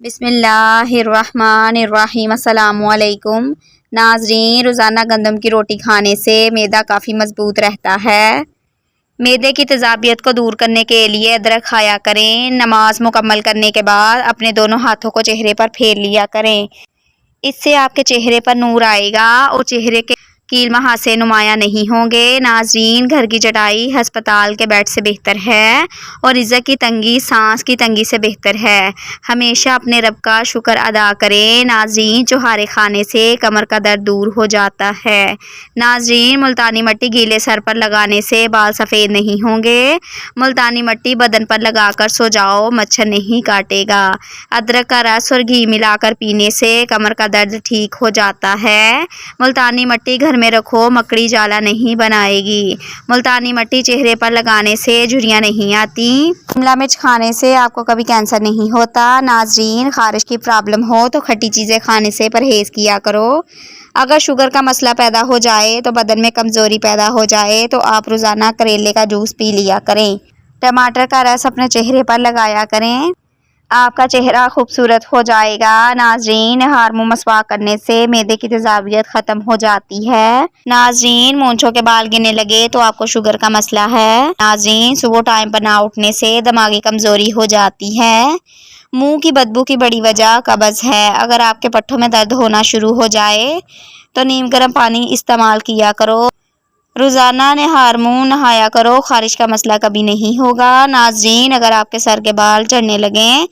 بسم اللہ الرحمن الرحیم۔ السلام علیکم ناظرین، روزانہ گندم کی روٹی کھانے سے معدہ کافی مضبوط رہتا ہے۔ معدے کی تیزابیت کو دور کرنے کے لیے ادرک کھایا کریں۔ نماز مکمل کرنے کے بعد اپنے دونوں ہاتھوں کو چہرے پر پھیر لیا کریں۔ اس سے آپ کے چہرے پر نور آئے گا اور چہرے کے کیل مہاسے نمایاں نہیں ہوں گے۔ ناظرین، گھر کی چٹائی ہسپتال کے بیڈ سے بہتر ہے اور رزق کی تنگی سانس کی تنگی سے بہتر ہے۔ ہمیشہ اپنے رب کا شکر ادا کریں۔ ناظرین، چوہارے کھانے سے کمر کا درد دور ہو جاتا ہے۔ ناظرین، ملتانی مٹی گیلے سر پر لگانے سے بال سفید نہیں ہوں گے۔ ملتانی مٹی بدن پر لگا کر سو جاؤ، مچھر نہیں کاٹے گا۔ ادرک کا رس اور گھی ملا کر پینے سے کمر کا درد ٹھیک ہو جاتا ہے۔ ملتانی مٹی گھر میں رکھو، مکڑی جالا نہیں بنائے گی۔ ملتانی مٹی چہرے پر لگانے سے جھریاں نہیں آتی۔ شملہ مرچ کھانے سے آپ کو کبھی کینسر نہیں ہوتا۔ ناظرین، خارش کی پرابلم ہو تو کھٹی چیزیں کھانے سے پرہیز کیا کرو۔ اگر شوگر کا مسئلہ پیدا ہو جائے تو بدن میں کمزوری پیدا ہو جائے تو آپ روزانہ کریلے کا جوس پی لیا کریں۔ ٹماٹر کا رس اپنے چہرے پر لگایا کریں، آپ کا چہرہ خوبصورت ہو جائے گا۔ ناظرین، نہار منہ مسواک کرنے سے معدے کی تیزابیت ختم ہو جاتی ہے۔ ناظرین، مونچھوں کے بال گرنے لگے تو آپ کو شوگر کا مسئلہ ہے۔ ناظرین، صبح ٹائم پر نہ اٹھنے سے دماغی کمزوری ہو جاتی ہے۔ منہ کی بدبو کی بڑی وجہ قبض ہے۔ اگر آپ کے پٹھوں میں درد ہونا شروع ہو جائے تو نیم گرم پانی استعمال کیا کرو۔ روزانہ نہار منہ نہایا کرو، خارش کا مسئلہ کبھی نہیں ہوگا۔ ناظرین، اگر آپ کے سر کے بال جھڑنے لگیں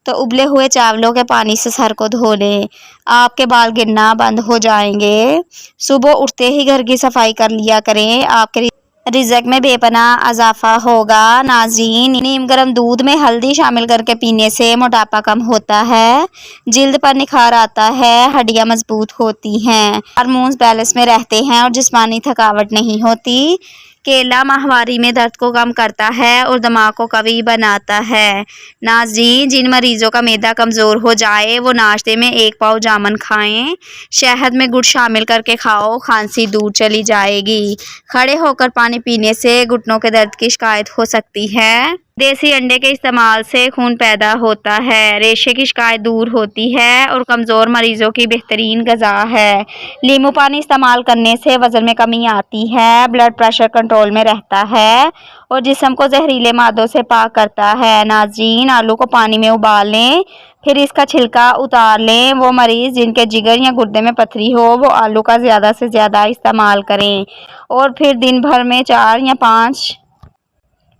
تو ابلے ہوئے چاولوں کے پانی سے سر کو دھو لیں، آپ کے بال گرنا بند ہو جائیں گے۔ صبح اٹھتے ہی گھر کی صفائی کر لیا کریں، آپ کے رزق میں بے پناہ اضافہ ہوگا۔ ناظرین، نیم گرم دودھ میں ہلدی شامل کر کے پینے سے موٹاپا کم ہوتا ہے، جلد پر نکھار آتا ہے، ہڈیاں مضبوط ہوتی ہیں، ہارمونز بیلنس میں رہتے ہیں اور جسمانی تھکاوٹ نہیں ہوتی۔ کیلا ماہواری میں درد کو کم کرتا ہے اور دماغ کو قوی بناتا ہے۔ ناظرین، جن مریضوں کا معدہ کمزور ہو جائے وہ ناشتے میں 1 پاؤ جامن کھائیں، شہد میں گڑ شامل کر کے کھاؤ، کھانسی دور چلی جائے گی۔ کھڑے ہو کر پانی پینے سے گھٹنوں کے درد کی شکایت ہو سکتی ہے۔ دیسی انڈے کے استعمال سے خون پیدا ہوتا ہے، ریشے کی شکایت دور ہوتی ہے اور کمزور مریضوں کی بہترین غذا ہے۔ لیمو پانی استعمال کرنے سے وزن میں کمی آتی ہے، بلڈ پریشر کنٹرول میں رہتا ہے اور جسم کو زہریلے مادوں سے پاک کرتا ہے۔ ناظرین، آلو کو پانی میں ابال لیں، پھر اس کا چھلکا اتار لیں۔ وہ مریض جن کے جگر یا گردے میں پتھری ہو وہ آلو کا زیادہ سے زیادہ استعمال کریں اور پھر دن بھر میں 4 یا 5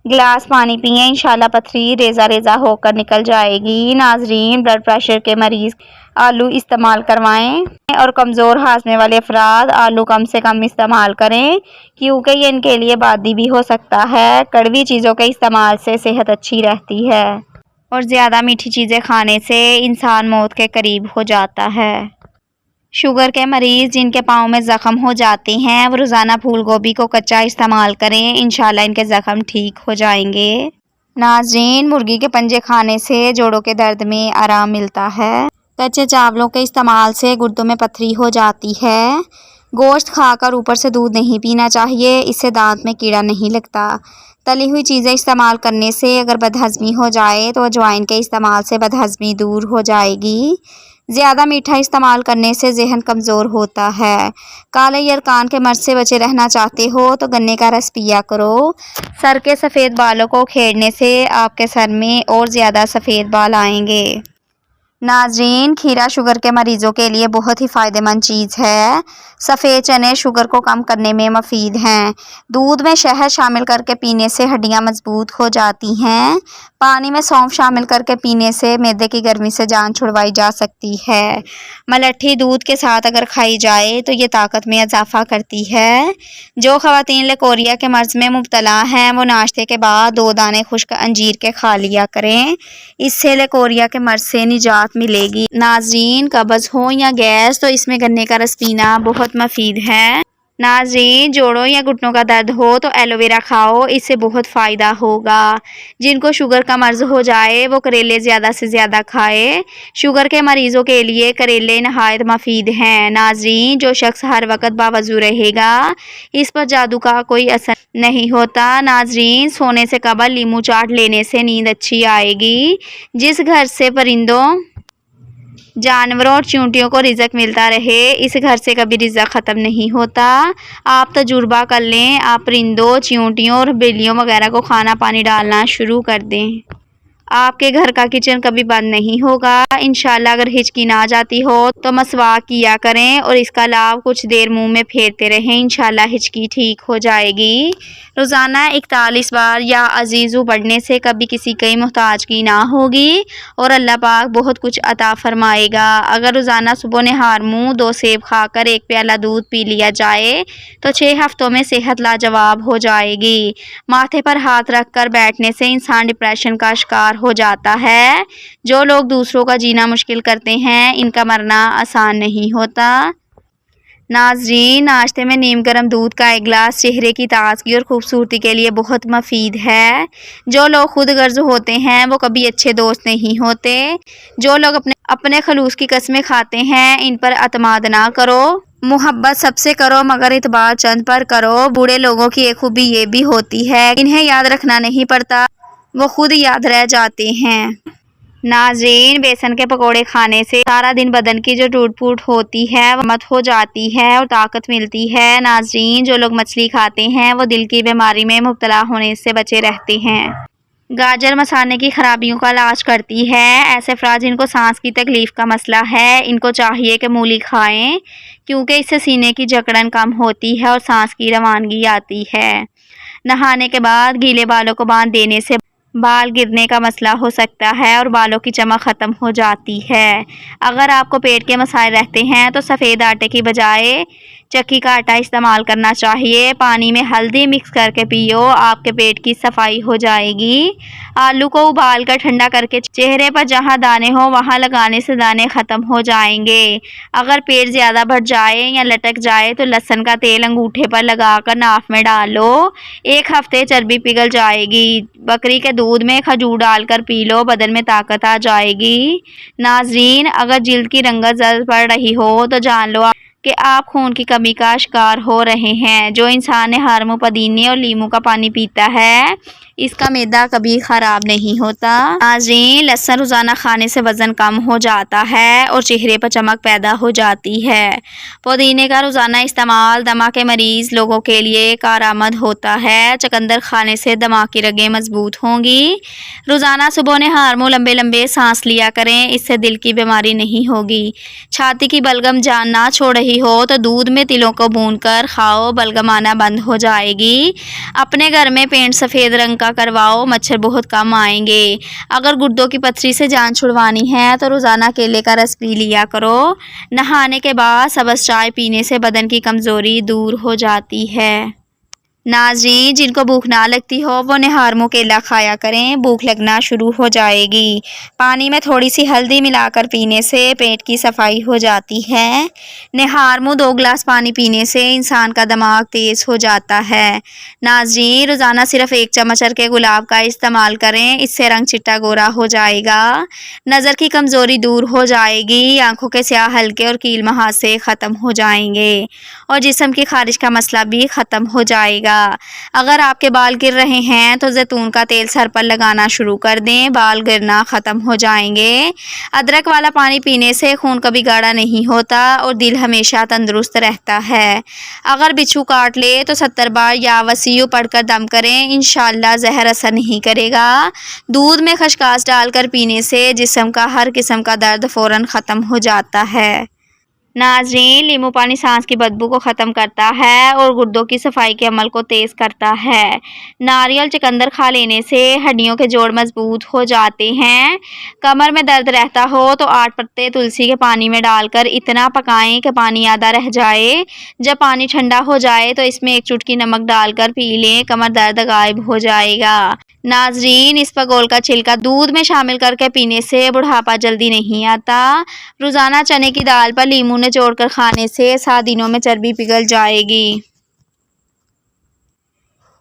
گلاس پانی پئیں، انشاءاللہ پتھری ریزہ ریزہ ہو کر نکل جائے گی۔ ناظرین، بلڈ پریشر کے مریض آلو استعمال کروائیں اور کمزور ہاضمے والے افراد آلو کم سے کم استعمال کریں کیونکہ یہ ان کے لیے بادی بھی ہو سکتا ہے۔ کڑوی چیزوں کے استعمال سے صحت اچھی رہتی ہے اور زیادہ میٹھی چیزیں کھانے سے انسان موت کے قریب ہو جاتا ہے۔ شوگر کے مریض جن کے پاؤں میں زخم ہو جاتے ہیں وہ روزانہ پھول گوبھی کو کچا استعمال کریں، انشاءاللہ ان کے زخم ٹھیک ہو جائیں گے۔ ناظرین، مرغی کے پنجے کھانے سے جوڑوں کے درد میں آرام ملتا ہے۔ کچے چاولوں کے استعمال سے گردوں میں پتھری ہو جاتی ہے۔ گوشت کھا کر اوپر سے دودھ نہیں پینا چاہیے، اس سے دانت میں کیڑا نہیں لگتا۔ تلی ہوئی چیزیں استعمال کرنے سے اگر بدہضمی ہو جائے تو اجوائن کے استعمال سے بدہضمی دور ہو جائے گی۔ زیادہ میٹھا استعمال کرنے سے ذہن کمزور ہوتا ہے۔ کالے یرقان کے مرض سے بچے رہنا چاہتے ہو تو گنے کا رس پیا کرو۔ سر کے سفید بالوں کو کھیڑنے سے آپ کے سر میں اور زیادہ سفید بال آئیں گے۔ ناظرین، کھیرا شوگر کے مریضوں کے لیے بہت ہی فائدہ مند چیز ہے۔ سفید چنے شوگر کو کم کرنے میں مفید ہیں۔ دودھ میں شہد شامل کر کے پینے سے ہڈیاں مضبوط ہو جاتی ہیں۔ پانی میں سونف شامل کر کے پینے سے معدے کی گرمی سے جان چھڑوائی جا سکتی ہے۔ ملٹھی دودھ کے ساتھ اگر کھائی جائے تو یہ طاقت میں اضافہ کرتی ہے۔ جو خواتین لیکوریا کے مرض میں مبتلا ہیں وہ ناشتے کے بعد 2 دانے خشک انجیر کے کھا لیا کریں، اس سے لیکوریا کے مرض سے نجات ملے گی۔ ناظرین، قبض ہو یا گیس تو اس میں گنے کا رس پینا بہت مفید ہے۔ ناظرین، جوڑوں یا گھٹنوں کا درد ہو تو ایلو ویرا کھاؤ، اس سے بہت فائدہ ہوگا۔ جن کو شوگر کا مرض ہو جائے وہ کریلے زیادہ سے زیادہ کھائے۔ شوگر کے مریضوں کے لیے کریلے نہایت مفید ہیں۔ ناظرین، جو شخص ہر وقت باوضو رہے گا اس پر جادو کا کوئی اثر نہیں ہوتا۔ ناظرین، سونے سے قبل لیمو چاٹ لینے سے نیند اچھی آئے گی۔ جس گھر سے پرندوں जानवरों और चींटियों को रिज़्क मिलता रहे, इस घर से कभी रिज़्क ख़त्म नहीं होता। आप तजुर्बा कर लें, आप परिंदों, चींटियों और बिल्लियों वगैरह को खाना पानी डालना शुरू कर दें, आपके घर का किचन कभी बंद नहीं होगा इंशाल्लाह। अगर हिचकी ना जाती हो तो मसवाक किया करें और इसका लाभ कुछ देर मुंह में फेरते रहें, इंशाल्लाह हिचकी ठीक हो जाएगी। रोज़ाना 41 बार या अजीज़ू पढ़ने से कभी किसी की मोहताज की ना होगी और अल्लाह पाक बहुत कुछ अता फरमाएगा। अगर रोज़ाना सुबह नहार मुँह 2 सेब खाकर 1 प्याला दूध पी लिया जाए तो 6 हफ्तों में सेहत लाजवाब हो जाएगी। माथे पर हाथ रख कर बैठने से इंसान डिप्रेशन का शिकार हो जाता है। जो लोग दूसरों का जीना मुश्किल करते हैं, इनका मरना आसान नहीं होता। नाज़रीन, नाश्ते में नीम गर्म दूध का 1 गिलास चेहरे की ताजगी और खूबसूरती के लिए बहुत मुफीद है। जो लोग खुद गर्ज होते हैं वो कभी अच्छे दोस्त नहीं होते। जो लोग अपने खलूस की कस्में खाते हैं, इन पर अतमाद ना करो। मोहब्बत सबसे करो मगर इतबार चंद पर करो। बूढ़े लोगों की एक खूबी ये भी होती है, इन्हें याद रखना नहीं पड़ता, वो खुद याद रह जाते हैं। नाज़रीन, बेसन के पकोड़े खाने से सारा दिन बदन की जो टूट फूट होती है वो मत हो जाती है और ताकत मिलती है। नाज़रीन, जो लोग मछली खाते हैं वो दिल की बीमारी में मुब्तला होने से बचे रहते हैं। गाजर मसाने की खराबियों का इलाज करती है। ऐसे अफराद जिनको सांस की तकलीफ का मसला है, इनको चाहिए कि मूली खाएं, क्योंकि इससे सीने की जकड़न कम होती है और सांस की रवानगी आती है। नहाने के बाद गीले बालों को बांध देने से बाल गिरने का मसला हो सकता है और बालों की चमक ख़त्म हो जाती है। अगर आपको पेट के मसाइल रहते हैं तो सफ़ेद आटे की बजाय चक्की का आटा इस्तेमाल करना चाहिए। पानी में हल्दी मिक्स करके पियो, आपके पेट की सफाई हो जाएगी। आलू को उबाल कर ठंडा करके चेहरे पर जहां दाने हो वहां लगाने से दाने ख़त्म हो जाएंगे। अगर पेट ज़्यादा बढ़ जाए या लटक जाए तो लहसुन का तेल अंगूठे पर लगाकर नाक में डालो, 1 हफ्ते चर्बी पिघल जाएगी। बकरी के दूध में खजूर डालकर पी लो, बदन में ताकत आ जाएगी। नाज़रीन, अगर जिल्द की रंगत जल्द पड़ रही हो तो जान लो कि आप खून की कमी का शिकार हो रहे हैं। जो इंसान हारमो पुदीने और लीमू का पानी पीता है, इसका मैदा कभी ख़राब नहीं होता। नाज़रीन, लहसुन रोज़ाना खाने से वज़न कम हो जाता है और चेहरे पर चमक पैदा हो जाती है। पुदीने का रोज़ाना इस्तेमाल दमा के मरीज़ लोगों के लिए कारआमद होता है। चुकंदर खाने से दिमाग की रगें मजबूत होंगी। रोज़ाना सुबह नहार मुँह लंबे लंबे सांस लिया करें, इससे दिल की बीमारी नहीं होगी। छाती की बलगम जान ना छोड़ रही हो तो दूध में तिलों को भूनकर खाओ, बलगम आना बंद हो जाएगी। अपने घर में पेंट सफ़ेद रंग का करवाओ, मच्छर बहुत कम आएंगे। अगर गुर्दों की पथरी से जान छुड़वानी है तो रोज़ाना केले का रस पी लिया करो। नहाने के बाद सब्ज़ चाय पीने से बदन की कमज़ोरी दूर हो जाती है। नाज़रीन, जिनको भूख ना लगती हो वो निहार मुँह केला खाया करें, भूख लगना शुरू हो जाएगी। पानी में थोड़ी सी हल्दी मिलाकर पीने से पेट की सफाई हो जाती है। निहार मुँह 2 गिलास पानी पीने से इंसान का दिमाग तेज़ हो जाता है। नाज़रीन, रोज़ाना सिर्फ 1 चम्मच के गुलाब का इस्तेमाल करें, इससे रंग चिट्टा गोरा हो जाएगा। नज़र की कमज़ोरी दूर हो जाएगी, आँखों के स्याह हल्के और कील मुहासे ख़त्म हो जाएंगे और जिस्म की खारिश का मसला भी ख़त्म हो जाएगा। अगर आपके बाल गिर रहे हैं तो जैतून का तेल सर पर लगाना शुरू कर दें, बाल गिरना ख़त्म हो जाएंगे। अदरक वाला पानी पीने से खून कभी गाढ़ा नहीं होता और दिल हमेशा तंदुरुस्त रहता है। अगर बिच्छू काट ले तो 70 बार या वसीयु पढ़कर दम करें, इंशाअल्लाह जहर असर नहीं करेगा। दूध में खसकास डालकर पीने से जिस्म का हर किस्म का दर्द फ़ौरन ख़त्म हो जाता है। नाज़रीन, नींबू पानी सांस की बदबू को ख़त्म करता है और गुर्दों की सफाई के अमल को तेज़ करता है। नारियल चुकंदर खा लेने से हड्डियों के जोड़ मजबूत हो जाते हैं। कमर में दर्द रहता हो तो 8 पत्ते तुलसी के पानी में डालकर इतना पकाएं कि पानी आधा रह जाए। जब पानी ठंडा हो जाए तो इसमें 1 चुटकी नमक डालकर पी लें, कमर दर्द गायब हो जाएगा। नाज़रीन, इस पगोल का छिलका दूध में शामिल करके पीने से बुढ़ापा जल्दी नहीं आता। रोज़ाना चने की दाल पर लीमू निचोड़कर खाने से 7 दिनों में चर्बी पिघल जाएगी।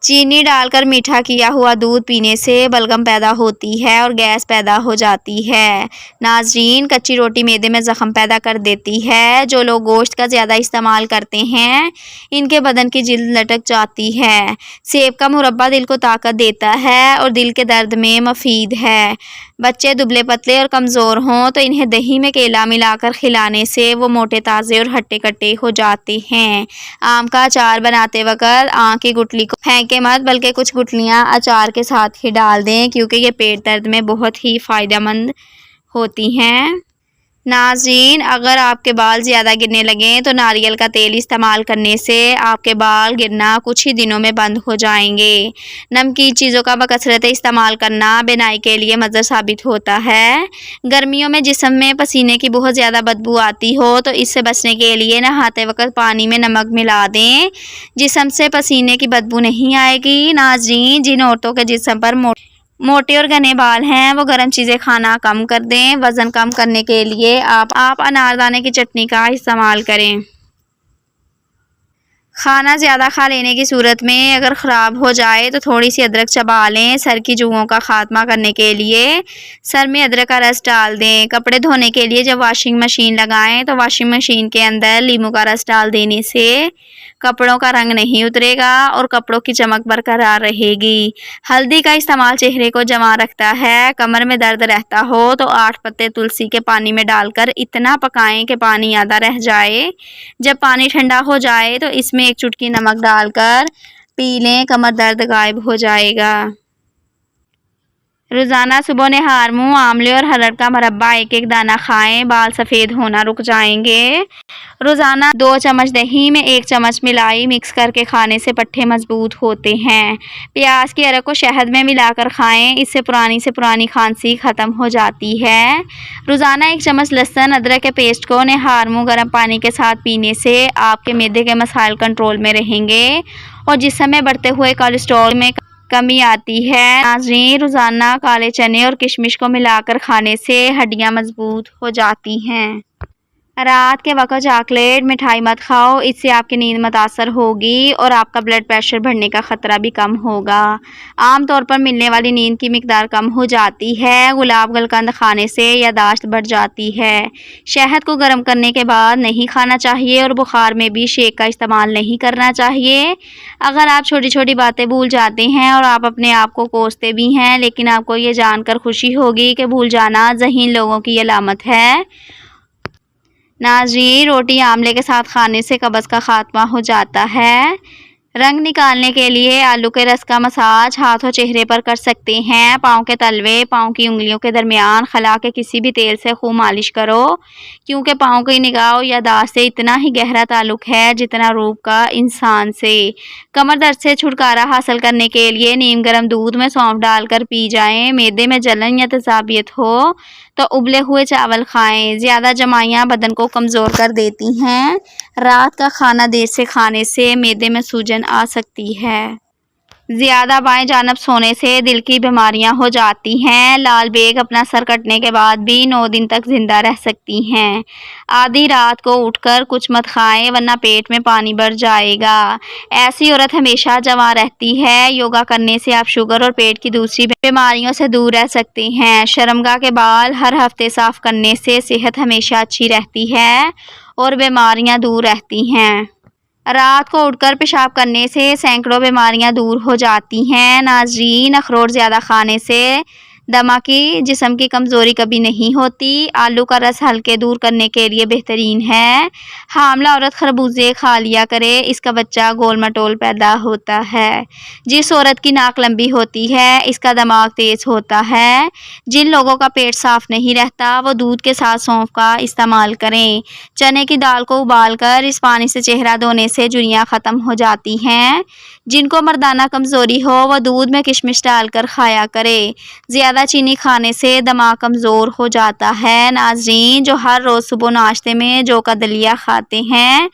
चीनी डालकर मीठा किया हुआ दूध पीने से बलगम पैदा होती है और गैस पैदा हो जाती है। नाज़रीन, कच्ची रोटी मैदे में ज़ख़म पैदा कर देती है। जो लोग गोश्त का ज़्यादा इस्तेमाल करते हैं, इनके बदन की जिल्द लटक जाती है। सेब का मुरब्बा दिल को ताकत देता है और दिल के दर्द में मुफीद है। बच्चे दुबले पतले और कमज़ोर हों तो इन्हें दही में केला मिलाकर खिलाने से वो मोटे ताज़े और हट्टे कट्टे हो जाते हैं। आम का अचार बनाते वक्त आम की गुठली को फेंके मत, बल्कि कुछ गुठलियाँ अचार के साथ ही डाल दें, क्योंकि ये पेट दर्द में बहुत ही फ़ायदेमंद होती हैं। नाज़रीन, अगर आपके बाल ज़्यादा गिरने लगें तो नारियल का तेल इस्तेमाल करने से आपके बाल गिरना कुछ ही दिनों में बंद हो जाएंगे। नमकीन चीज़ों का बकसरत इस्तेमाल करना बिनाई के लिए मज़र साबित होता है। गर्मियों में जिस्म में पसीने की बहुत ज़्यादा बदबू आती हो तो इससे बचने के लिए नहाते वक्त पानी में नमक मिला दें, जिस्म से पसीने की बदबू नहीं आएगी। नाज़रीन, जिन औरतों के जिस्म पर मोटे और घने बाल हैं, वो गर्म चीज़ें खाना कम कर दें। वज़न कम करने के लिए आप अनारदाने की चटनी का इस्तेमाल करें। खाना ज़्यादा खा लेने की सूरत में अगर ख़राब हो जाए तो थोड़ी सी अदरक चबा लें। सर की जुओं का ख़ात्मा करने के लिए सर में अदरक का रस डाल दें। कपड़े धोने के लिए जब वॉशिंग मशीन लगाएं तो वॉशिंग मशीन के अंदर नींबू का रस डाल देने से कपड़ों का रंग नहीं उतरेगा और कपड़ों की चमक बरकरार रहेगी। हल्दी का इस्तेमाल चेहरे को जमा रखता है। कमर में दर्द रहता हो तो 8 पत्ते तुलसी के पानी में डालकर इतना पकाएं कि पानी आधा रह जाए। जब पानी ठंडा हो जाए तो इसमें 1 चुटकी नमक डालकर पी लें, कमर दर्द गायब हो जाएगा। रोज़ाना सुबह नहार मुँह आंवले और हरड़ का मुरब्बा 1-1 दाना खाएं, बाल सफ़ेद होना रुक जाएंगे। रोज़ाना 2 चम्मच दही में 1 चम्मच मिलाई मिक्स करके खाने से पट्ठे मजबूत होते हैं। प्याज के अरक को शहद में मिलाकर खाएं, इससे पुरानी से पुरानी खांसी ख़त्म हो जाती है। रोज़ाना 1 चम्मच लहसुन अदरक के पेस्ट को नहार मुँह गर्म पानी के साथ पीने से आपके मैदे के मसाइल कंट्रोल में रहेंगे और जिस्म में बढ़ते हुए कोलेस्ट्रॉल में कमी आती है। नाज़रीन, रोज़ाना काले चने और किशमिश को मिलाकर खाने से हड्डियाँ मजबूत हो जाती हैं। रात के वक्त चॉकलेट मिठाई मत खाओ, इससे आपकी नींद मुतासर होगी और आपका ब्लड प्रेशर बढ़ने का ख़तरा भी कम होगा। आम तौर पर मिलने वाली नींद की मिकदार कम हो जाती है। गुलाब गलकंद खाने से यादाश्त बढ़ जाती है। शहद को गर्म करने के बाद नहीं खाना चाहिए और बुखार में भी शेक का इस्तेमाल नहीं करना चाहिए। अगर आप छोटी छोटी बातें भूल जाते हैं और आप अपने आप को कोसते भी हैं, लेकिन आपको ये जानकर खुशी होगी कि भूल जाना ज़हीन लोगों की अलामत है। नाज़रीन, रोटी आमले के साथ खाने से कब्ज़ का ख़ात्मा हो जाता है। रंग निकालने के लिए आलू के रस का मसाज हाथ और चेहरे पर कर सकते हैं। पाँव के तलवे, पाँव की उंगलियों के दरमियान खला के किसी भी तेल से खूब मालिश करो, क्योंकि पाँव की निगाह यादाश्त से इतना ही गहरा ताल्लुक है जितना रूह का इंसान से। कमर दर्द से छुटकारा हासिल करने के लिए नीम गर्म दूध में सौंफ डालकर पी जाएं। मैदे में जलन या तेज़ाबियत हो तो उबले हुए चावल खाएं। ज़्यादा जमाइयाँ बदन को कमज़ोर कर देती हैं। रात का खाना देर से खाने से मैदे में सूजन आ सकती है। ज़्यादा बाएं जानब सोने से दिल की बीमारियां हो जाती हैं। लाल बेग अपना सर कटने के बाद भी 9 दिन तक जिंदा रह सकती हैं। आधी रात को उठकर कुछ मत खाएं, वरना पेट में पानी भर जाएगा। ऐसी औरत हमेशा जवां रहती है। योगा करने से आप शुगर और पेट की दूसरी बीमारियों से दूर रह सकते हैं। शर्मगाह के बाल हर हफ्ते साफ करने से सेहत हमेशा अच्छी रहती है और बीमारियां दूर रहती हैं। रात को उठकर पेशाब करने से सैकड़ों बीमारियां दूर हो जाती हैं। नाज़रीन, अखरोट ज़्यादा खाने से दमा की जिस्म की कमज़ोरी कभी नहीं होती। आलू का रस हल्के दूर करने के लिए बेहतरीन है। हामला औरत खरबूजे खा लिया करे, इसका बच्चा गोल मटोल पैदा होता है। जिस औरत की नाक लंबी होती है, इसका दिमाग तेज़ होता है। जिन लोगों का पेट साफ़ नहीं रहता, वो दूध के साथ सौंफ का इस्तेमाल करें। चने की दाल को उबालकर इस पानी से चेहरा धोने से झुर्रियाँ ख़त्म हो जाती हैं। जिनको मर्दाना कमज़ोरी हो, वह दूध में किशमिश डालकर खाया करे। ज़्यादा चीनी खाने से दिमाग कमज़ोर हो जाता है। नाज़रीन, जो हर रोज़ सुबह नाश्ते में जौ का दलिया खाते हैं,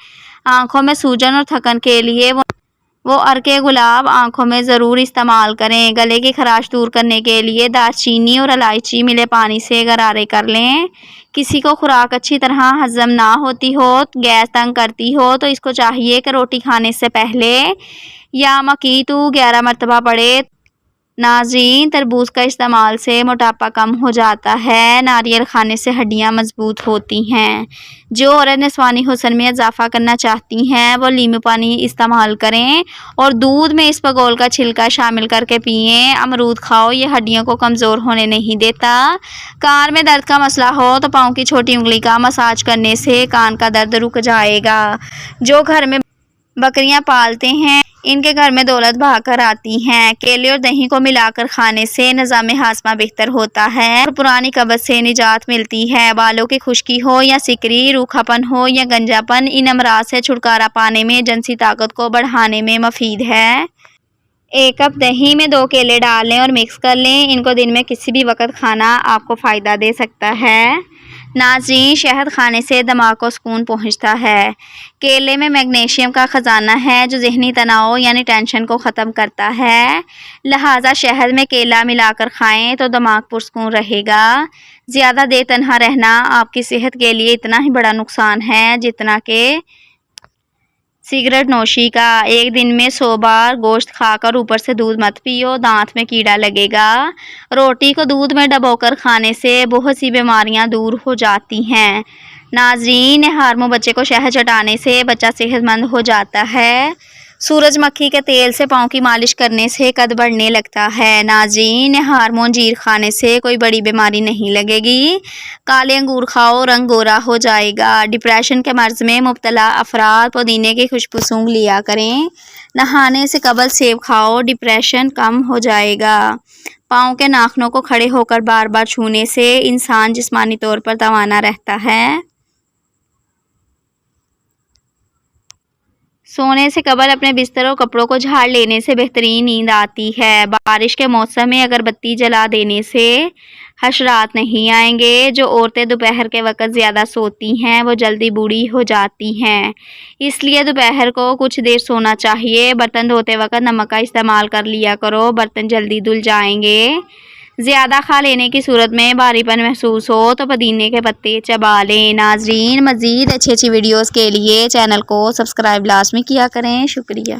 आँखों में सूजन और थकन के लिए वो अर्के गुलाब आँखों में ज़रूर इस्तेमाल करें। गले की खराश दूर करने के लिए दालचीनी और इलायची मिले पानी से गरारे कर लें। किसी को खुराक अच्छी तरह हज़म ना होती हो, गैस तंग करती हो, तो इसको चाहिए कि रोटी खाने से पहले या मकीतू 11 मरतबा पढ़े। नाज़रीन, तरबूज का इस्तेमाल से मोटापा कम हो जाता है। नारियल खाने से हड्डियां मजबूत होती हैं। जो औरत निस्वानी हुस्न में इजाफा करना चाहती हैं वो नींबू पानी इस्तेमाल करें और दूध में इस बगोल का छिलका शामिल करके पिएं। अमरूद खाओ, ये हड्डियों को कमज़ोर होने नहीं देता। कान में दर्द का मसला हो तो पाँव की छोटी उंगली का मसाज करने से कान का दर्द रुक जाएगा। जो घर में बकरियां पालते हैं इनके घर में दौलत भाकर आती हैं। केले और दही को मिलाकर खाने से निज़ाम हाजमा बेहतर होता है और पुरानी कब्ज़ से निजात मिलती है। बालों की खुश्की हो या सिकरी, रूखापन हो या गंजापन, इन अमराज से छुटकारा पाने में, जिनसी ताकत को बढ़ाने में मुफीद है। 1 कप दही में 2 केले डाल लें और मिक्स कर लें। इनको दिन में किसी भी वक्त खाना आपको फ़ायदा दे सकता है। नाज़रीन, शहद खाने से दिमाग को सुकून पहुंचता है। केले में मैग्नीशियम का ख़जाना है जो ज़हनी तनाव यानी टेंशन को ख़त्म करता है। लिहाजा शहद में केला मिलाकर खाएं तो दिमाग पुरसुकून रहेगा। ज़्यादा देर तन्हा रहना आपकी सेहत के लिए इतना ही बड़ा नुकसान है जितना कि सिगरेट नोशी का। एक दिन में 100 बार गोश्त खाकर ऊपर से दूध मत पियो, दांत में कीड़ा लगेगा। रोटी को दूध में डबोकर खाने से बहुत सी बीमारियां दूर हो जाती हैं। नाज़रीन, हार्मो बच्चे को शहद चटाने से बच्चा सेहतमंद हो जाता है। सूरजमुखी के तेल से पाँव की मालिश करने से कद बढ़ने लगता है। नाज़रीन, हार्मोन जीर खाने से कोई बड़ी बीमारी नहीं लगेगी। काले अंगूर खाओ, रंग गोरा हो जाएगा। डिप्रेशन के मर्ज में मुब्तला अफराद पुदीने की खुशबू सूंघ लिया करें। नहाने से कबल सेब खाओ, डिप्रेशन कम हो जाएगा। पाँव के नाखूनों को खड़े होकर बार बार छूने से इंसान जिस्मानी तौर पर तवाना रहता है। सोने से कबल अपने बिस्तर और कपड़ों को झाड़ लेने से बेहतरीन नींद आती है। बारिश के मौसम में अगरबत्ती जला देने से हशरात नहीं आएंगे। जो औरतें दोपहर के वक्त ज़्यादा सोती हैं वो जल्दी बूढ़ी हो जाती हैं, इसलिए दोपहर को कुछ देर सोना चाहिए। बर्तन धोते वक्त नमक का इस्तेमाल कर लिया करो, बर्तन जल्दी धुल जाएंगे। ज़्यादा खा लेने की सूरत में भारीपन महसूस हो तो पुदीने के पत्ते चबा लें। नाज़रीन, मज़ीद अच्छी वीडियोज़ के लिए चैनल को सब्सक्राइब लाजमी किया करें। शुक्रिया।